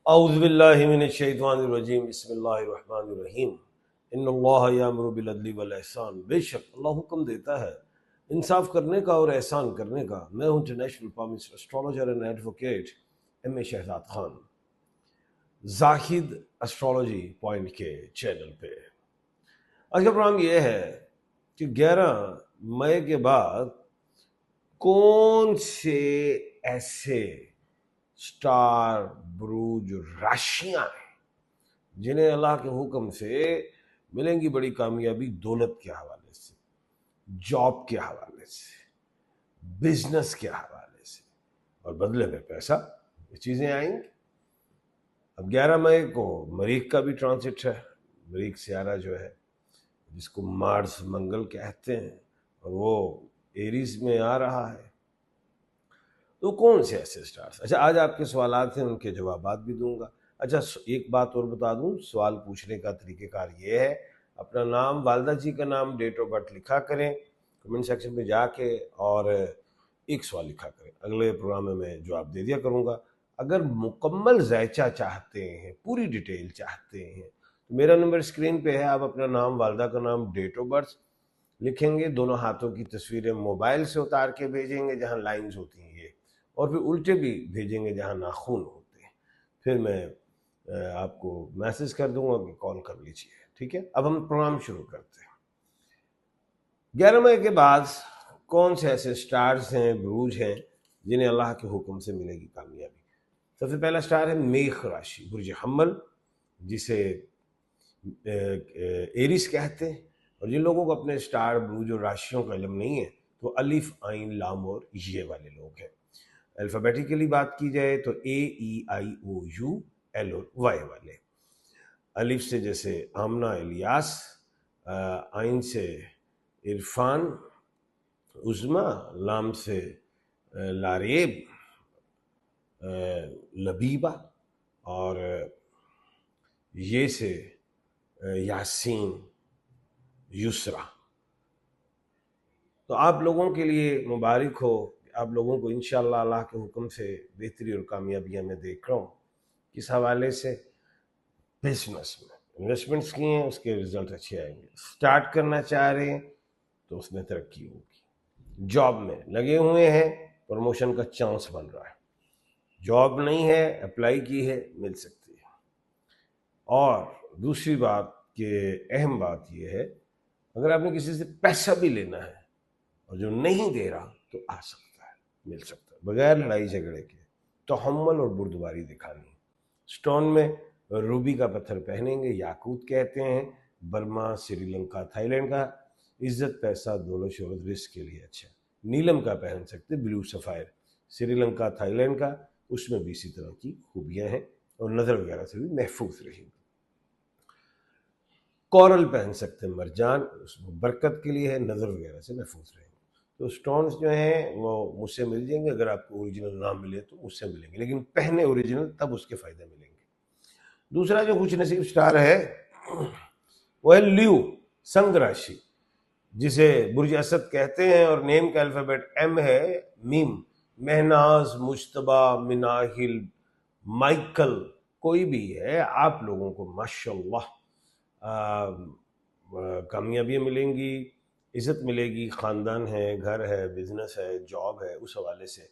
اعوذ باللہ من الشیطان الرجیم بسم اللہ الرحمن الرحیم ان اللہ یامر بالعدل والاحسان، بے شک اللہ حکم دیتا ہے انصاف کرنے کا اور احسان کرنے کا۔ میں ہوں international promise astrologer and advocate M A Shahzad Khan, Zahid astrology point کے چینل پہ۔ آج کا پروگرام یہ ہے کہ 11 مئی کے بعد کون سے ایسے سٹار بروج راشیاں ہیں جنہیں اللہ کے حکم سے ملیں گی بڑی کامیابی، دولت کے حوالے سے، جاب کے حوالے سے، بزنس کے حوالے سے، اور بدلے میں پیسہ، یہ چیزیں آئیں گی۔ اب 11 مئی کو مریخ کا بھی ٹرانزٹ ہے۔ مریخ سیارہ جو ہے جس کو مارس منگل کہتے ہیں، اور وہ ایریز میں آ رہا ہے۔ تو کون سے ایسے سٹارز؟ اچھا، آج آپ کے سوالات ہیں، ان کے جوابات بھی دوں گا۔ اچھا، ایک بات اور بتا دوں، سوال پوچھنے کا طریقہ کار یہ ہے، اپنا نام، والدہ جی کا نام، ڈیٹ آف برتھ لکھا کریں کمنٹ سیکشن میں جا کے، اور ایک سوال لکھا کریں۔ اگلے پروگرام میں میں جواب دے دیا کروں گا۔ اگر مکمل ذائچہ چاہتے ہیں، پوری ڈیٹیل چاہتے ہیں، تو میرا نمبر اسکرین پہ ہے، آپ اپنا نام، والدہ کا نام، ڈیٹ آف برتھ لکھیں گے، دونوں ہاتھوں کی تصویریں موبائل سے اتار کے بھیجیں گے جہاں لائنز ہوتی ہیں یہ، اور پھر الٹے بھی بھیجیں گے جہاں ناخون ہوتے ہیں۔ پھر میں آپ کو میسج کر دوں گا کہ کال کر لیجیے، ٹھیک ہے؟ اب ہم پروگرام شروع کرتے ہیں۔ 11 مئی کے بعد کون سے ایسے سٹارز ہیں، بروج ہیں جنہیں اللہ کے حکم سے ملے گی کامیابی؟ سب سے پہلا سٹار ہے میخ راشی، برج حمل، جسے ایریس کہتے ہیں۔ اور جن لوگوں کو اپنے سٹار، بروج اور راشیوں کا علم نہیں ہے تو الف، عین، لام اور یہ والے لوگ ہیں۔ الفابیٹیکلی بات کی جائے تو اے، ای، آئی، او، یو، ایل اور وائی والے۔ الف سے جیسے آمنہ، الیاس، عین سے عرفان، عظما، لام سے لاریب، لبیبہ، اور یہ سے یاسین، یسرا۔ تو آپ لوگوں کے لیے مبارک ہو، آپ لوگوں کو انشاءاللہ اللہ کے حکم سے بہتری اور کامیابیاں میں دیکھ رہا ہوں۔ کس حوالے سے؟ بزنس میں انویسٹمنٹس کی ہیں، اس کے رزلٹ اچھے آئیں گے۔ سٹارٹ کرنا چاہ رہے ہیں تو اس میں ترقی ہوگی۔ جاب میں لگے ہوئے ہیں، پروموشن کا چانس بن رہا ہے۔ جاب نہیں ہے، اپلائی کی ہے، مل سکتی ہے۔ اور دوسری بات کہ اہم بات یہ ہے، اگر آپ نے کسی سے پیسہ بھی لینا ہے اور جو نہیں دے رہا تو آ سکتا ہے، مل سکتا ہے، بغیر لڑائی جھگڑے کے۔ تحمل اور بردباری دکھانی۔ سٹون میں روبی کا پتھر پہنیں گے، یاقوت کہتے ہیں، Burma, Sri Lanka, Thai land کا۔ عزت، پیسہ، دولت، شہرت، رزق کے لیے اچھا۔ نیلم کا پہن سکتے، بلو sapphire, Sri Lanka, Thai land کا، اس میں بھی اسی طرح کی خوبیاں ہیں، اور نظر وغیرہ سے بھی محفوظ رہیں گے۔ کورل پہن سکتے ہیں، مرجان، اس میں برکت کے لیے ہے، نظر وغیرہ سے محفوظ رہیں گے۔ تو سٹونز جو ہیں وہ مجھ سے مل جائیں گے، اگر آپ کو اوریجنل نہ ملے تو مجھ سے ملیں گے، لیکن پہنے اوریجنل، تب اس کے فائدے ملیں گے۔ دوسرا جو خوش نصیب سٹار ہے وہ ہے لیو، سنگ راشی، جسے برج اسد کہتے ہیں، اور نیم کا الفابیٹ ایم ہے، میم۔ مہناز، مجتبہ، مناہل، مائیکل، کوئی بھی ہے، آپ لوگوں کو ماشاءاللہ کامیابیاں ملیں گی، عزت ملے گی، خاندان ہے، گھر ہے، بزنس ہے، جاب ہے، اس حوالے سے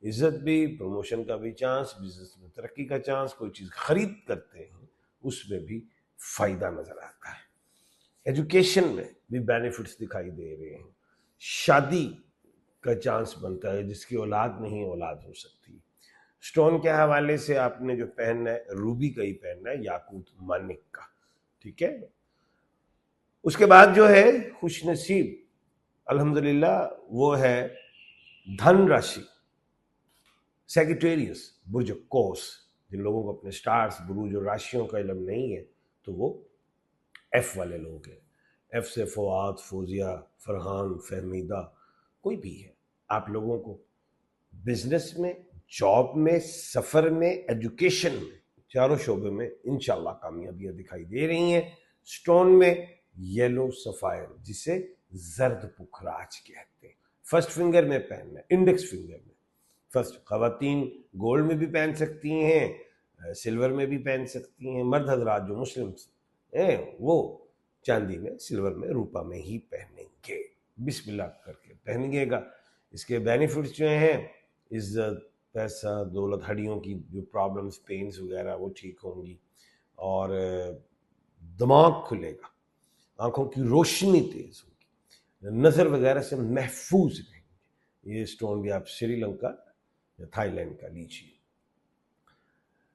عزت بھی، پروموشن کا بھی چانس، بزنس میں ترقی کا چانس، کوئی چیز خرید کرتے ہیں اس میں بھی فائدہ نظر آتا ہے۔ ایجوکیشن میں بھی بینیفٹس دکھائی دے رہے ہیں۔ شادی کا چانس بنتا ہے، جس کی اولاد نہیں اولاد ہو سکتی۔ سٹون کے حوالے سے آپ نے جو پہننا ہے، روبی کا ہی پہننا ہے، یاقوت، مانک کا، ٹھیک ہے۔ اس کے بعد جو ہے خوش نصیب الحمدللہ وہ ہے دھن راشی، سیگیٹیریس، برج کوس۔ جن لوگوں کو اپنے سٹارز، بروج اور راشیوں کا علم نہیں ہے تو وہ ایف والے لوگ ہیں۔ ایف سے فواد، فوزیہ، فرحان، فہمیدہ، کوئی بھی ہے۔ آپ لوگوں کو بزنس میں، جاب میں، سفر میں، ایجوکیشن میں، چاروں شعبے میں انشاءاللہ کامیابیاں دکھائی دے رہی ہیں۔ سٹون میں یلو سفائر، جسے زرد پکھراج کہتے ہیں، فرسٹ فنگر میں پہننا ہے، انڈیکس فنگر میں۔ فرسٹ، خواتین گولڈ میں بھی پہن سکتی ہیں، سلور میں بھی پہن سکتی ہیں. مرد حضرات جو مسلم ہیں وہ چاندی میں، سلور میں، روپا میں ہی پہنیں گے. بسم اللہ کر کے پہنیے گا. اس کے بینیفٹس جو ہیں، عزت، پیسہ، دولت، ہڈیوں کی جو پرابلمس، پینس وغیرہ وہ ٹھیک ہوں گی، اور دماغ کھلے گا، آنکھوں کی روشنی تیز ہوگی، نظر وغیرہ سے محفوظ رہیں گے. یہ اسٹون بھی آپ سری لنکا یا تھائی لینڈ کا لیجیے.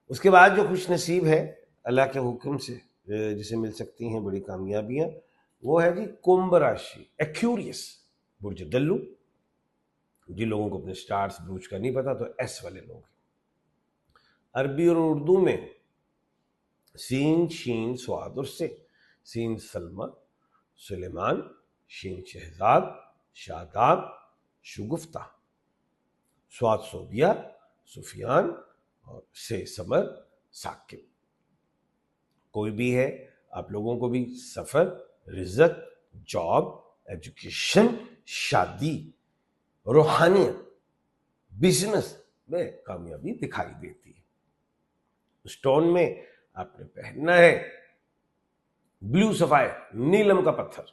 اس کے بعد جو خوش نصیب ہے اللہ کے حکم سے جسے مل سکتی ہیں بڑی کامیابیاں، وہ ہے جی کمبھ راشی، ایکیوریس، برج دلو. جن لوگوں کو اپنے سٹارز بروج کا نہیں پتا تو ایس والے لوگ ہیں. عربی اور اردو میں سین، شین، سواد اور سے. سین سلمہ، سلیمان، شین شہزاد، شاداب، شگفتہ، سواد صوبیہ، سفیان، اور سے سمر، ثاقب. کوئی بھی ہے، آپ لوگوں کو بھی سفر، رزق، جاب، ایجوکیشن، شادی، روحانیت، بزنس میں کامیابی دکھائی دیتی ہے. اسٹون میں آپ نے پہننا ہے بلیو سفائر، نیلم کا پتھر،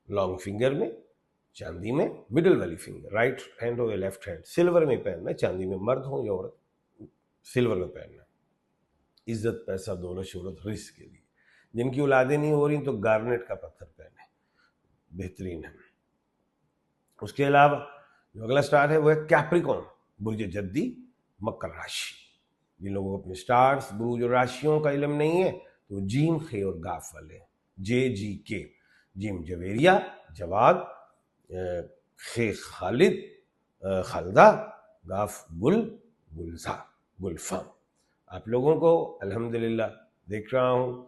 لانگ فنگر میں، چاندی میں، مڈل والی فنگر، رائٹ ہینڈ ہو یا لیفٹ ہینڈ. سلور میں پہننا ہے، چاندی میں مرد ہو یا عورت، سلور میں پہننا ہے. عزت، پیسہ، دولت، شہرت، رزق کے لیے. جن کی اولادیں نہیں ہو رہی تو گارنیٹ کا پتھر پہنے، بہترین ہے. اس کے علاوہ جو اگلا سٹار ہے وہ ہے کیپریکون، برج جدی، مکر راشی. جن لوگوں کو اپنے سٹارز، بروج اور راشیوں کا علم نہیں ہے تو جیم، خے اور گاف والے ہیں. جے جی کے. جیم جویریہ، جواد، خے خالد، خالدہ، گاف گل، گلزار، گلفام. آپ لوگوں کو الحمدللہ دیکھ رہا ہوں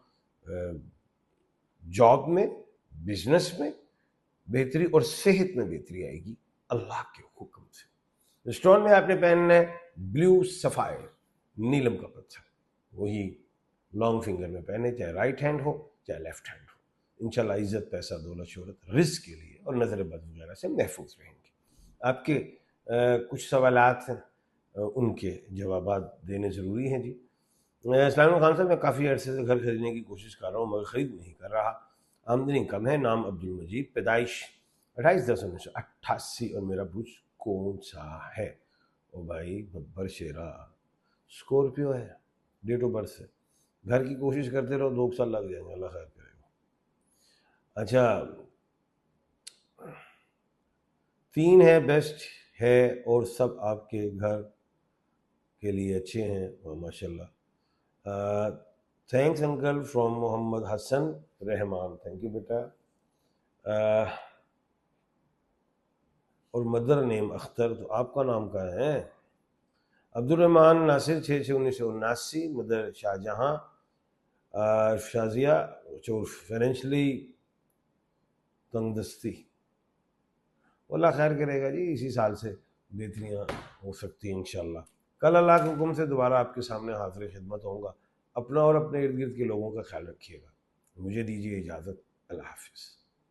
جاب میں، بزنس میں بہتری اور صحت میں بہتری آئے گی اللہ کے حکم سے. اسٹون میں آپ نے پہننا ہے بلیو سفائر، نیلم کا پتھر. وہی لانگ فنگر میں پہنے، چاہے رائٹ ہینڈ ہو چاہے لیفٹ ہینڈ ہو. انشاءاللہ عزت، پیسہ، دولت، شہرت، رزق کے لیے اور نظر بد وغیرہ سے محفوظ رہیں گے. آپ کے کچھ سوالات ہیں، ان کے جوابات دینے ضروری ہیں. جی اسلام خان صاحب، میں کافی عرصے سے گھر خریدنے کی کوشش کر رہا ہوں مگر خرید نہیں کر رہا. آمدنی کم ہے. نام عبد المجید، پیدائش 28/10/1988، اور میرا برج کون سا ہے؟ او بھائی ببر شیرا، اسکورپیو ہے، ڈیٹ آف برتھ سے. گھر کی کوشش کرتے رہو، 2 سال لگ جائیں گے، اللہ خیر کرے گا. اچھا، 3 ہے، بیسٹ ہے، اور سب آپ کے گھر کے لیے اچھے ہیں ماشاء اللہ. Thanks uncle from Muhammad Hasan Rahman. Thank you بیٹا. اور مدر نیم اختر، تو آپ کا نام کیا ہے؟ عبد الرحمن ناصر، 6/6/1979. مدر شاہجہاں، شازیہ، فائنینشلی تنگ دستی. اللہ خیر کرے گا جی، اسی سال سے بہتریاں ہو سکتی ہیں انشاءاللہ. کل اللہ کے حکم سے دوبارہ آپ کے سامنے حاضر خدمت ہوں گا. اپنا اور اپنے ارد گرد کے لوگوں کا خیال رکھیے گا. مجھے دیجیے اجازت. اللہ حافظ.